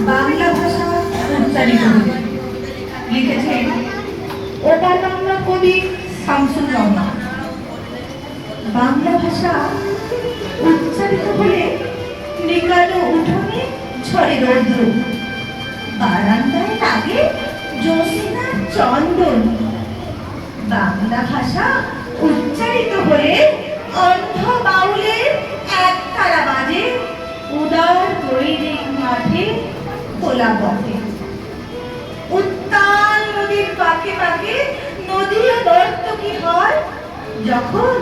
বাংলা ভাষা উচ্চারিত হলে লিখেছেন ওপার বাংলা কবি শামসুর রহমান। বাংলা ভাষা উচ্চারিত হলে নিকালো উঠোনে ঝরে রৌদ্র, বারান্দায় লাগে জ্যোৎস্নার চন্দন। বাংলা ভাষা উচ্চারিত হলে অন্ধ বাউলের একতারা বাজে উদার দৈনিক মাঠে খোলা পথে। উত্তাল নদীর পাকে পাকে নদীও নর্তকী হয় যখন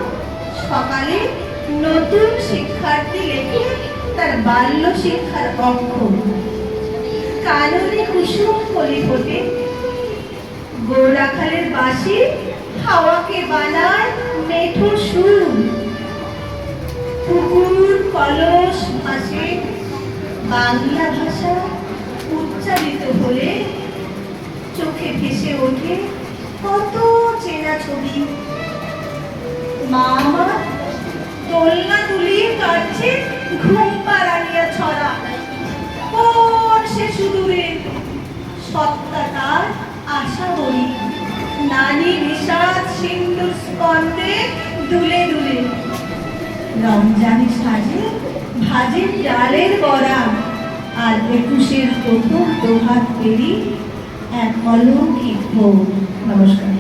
সকালে নতুন শিক্ষার্থী লেখে তার বাল্য শিক্ষার অক্ষর। কাননে কুসুম কলি ফোটে, গোরাখালের বাঁশি হাওয়াকে বানায় মেঠো সুর। পুকুর কলস ভাসে, বাংলা ভাষা উচ্চারিত হলে চোখে ভেসে ওঠে কত চেনা ছবি। মা আমার দোলনা তুলিয়ে কাটছে ঘুম পাড়ানিয়া ছড়া। কোন সে সুদূরে সত্তাটার আশা বলি, নানি নিষাদ সিন্ধুর স্পন্দে দুলে দুলে। রমজানি সাজে ভাজে ডালের বড়া, আর 21-এর প্রথম দোহাত পেরি এক অলৌকিক ভোগ। নমস্কার।